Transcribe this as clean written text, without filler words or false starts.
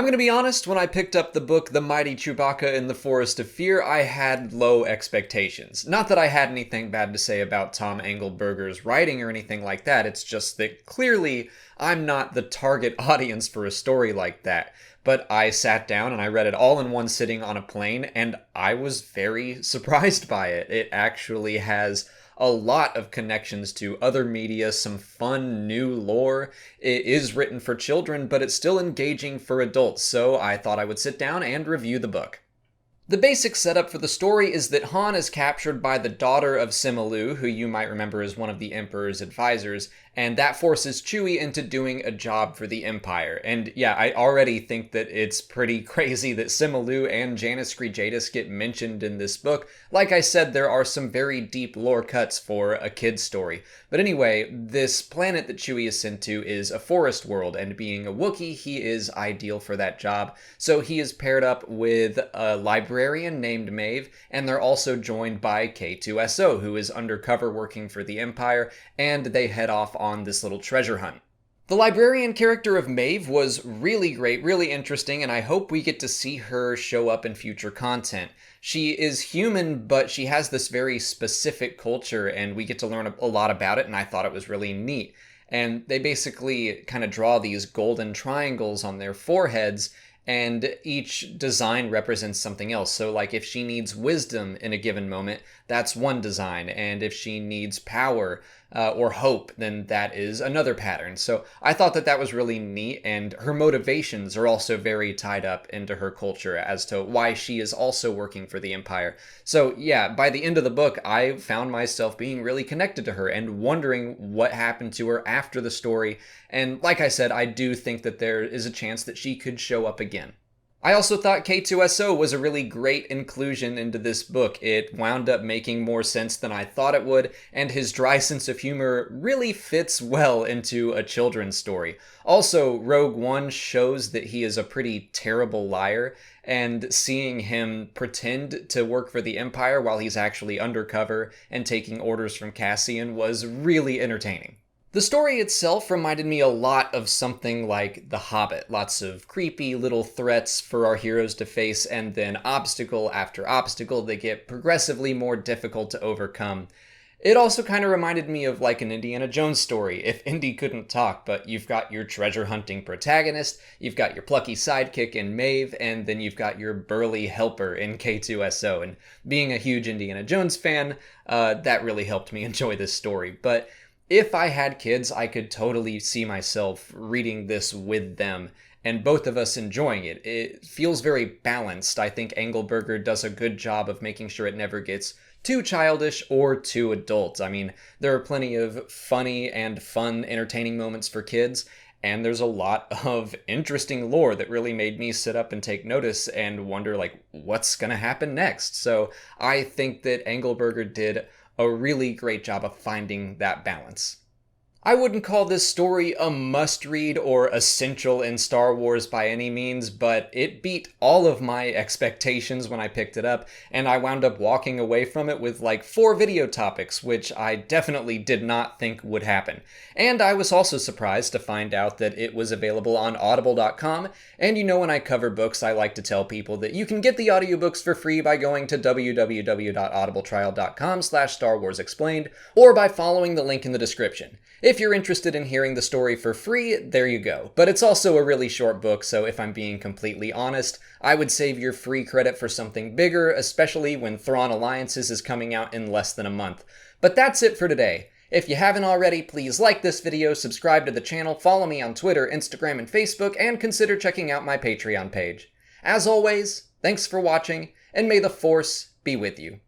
I'm gonna be honest, when I picked up the book The Mighty Chewbacca in the Forest of Fear, I had low expectations. Not that I had anything bad to say about Tom Angleberger's writing or anything like that, it's just that clearly I'm not the target audience for a story like that. But I sat down and I read it all in one sitting on a plane, and I was very surprised by it. It actually has a lot of connections to other media, some fun new lore. It is written for children, but it's still engaging for adults, so I thought I would sit down and review the book. The basic setup for the story is that Han is captured by the daughter of Simu, who you might remember is one of the Emperor's advisors, and that forces Chewie into doing a job for the Empire. And yeah, I already think that it's pretty crazy that Simu and Janis Jadis get mentioned in this book. Like I said, there are some very deep lore cuts for a kid's story. But anyway, this planet that Chewie is sent to is a forest world, and being a Wookiee, he is ideal for that job. So he is paired up with a librarian named Maeve, and they're also joined by K2SO, who is undercover working for the Empire, and they head off on this little treasure hunt. The librarian character of Maeve was really great, really interesting, and I hope we get to see her show up in future content. She is human, but she has this very specific culture, and we get to learn a lot about it, and I thought it was really neat. And they basically kind of draw these golden triangles on their foreheads, and each design represents something else. So like if she needs wisdom in a given moment, that's one design. And if she needs power or hope, then that is another pattern. So I thought that that was really neat. And her motivations are also very tied up into her culture as to why she is also working for the Empire. So yeah, by the end of the book, I found myself being really connected to her and wondering what happened to her after the story. And like I said, I do think that there is a chance that she could show up again. I also thought K2SO was a really great inclusion into this book. It wound up making more sense than I thought it would, and his dry sense of humor really fits well into a children's story. Also, Rogue One shows that he is a pretty terrible liar, and seeing him pretend to work for the Empire while he's actually undercover and taking orders from Cassian was really entertaining. The story itself reminded me a lot of something like The Hobbit. Lots of creepy little threats for our heroes to face, and then obstacle after obstacle that get progressively more difficult to overcome. It also kind of reminded me of like an Indiana Jones story, if Indy couldn't talk, but you've got your treasure hunting protagonist, you've got your plucky sidekick in Maeve, and then you've got your burly helper in K2SO. And being a huge Indiana Jones fan, that really helped me enjoy this story. But if I had kids, I could totally see myself reading this with them and both of us enjoying it. It feels very balanced. I think Angleberger does a good job of making sure it never gets too childish or too adult. I mean, there are plenty of funny and fun, entertaining moments for kids, and there's a lot of interesting lore that really made me sit up and take notice and wonder, like, what's gonna happen next? So I think that Angleberger did a really great job of finding that balance. I wouldn't call this story a must-read or essential in Star Wars by any means, but it beat all of my expectations when I picked it up, and I wound up walking away from it with like 4 video topics, which I definitely did not think would happen. And I was also surprised to find out that it was available on audible.com, and you know when I cover books, I like to tell people that you can get the audiobooks for free by going to www.audibletrial.com/Star Wars Explained, or by following the link in the description. If you're interested in hearing the story for free, there you go. But it's also a really short book, so if I'm being completely honest, I would save your free credit for something bigger, especially when Thrawn Alliances is coming out in less than a month. But that's it for today. If you haven't already, please like this video, subscribe to the channel, follow me on Twitter, Instagram, and Facebook, and consider checking out my Patreon page. As always, thanks for watching, and may the Force be with you.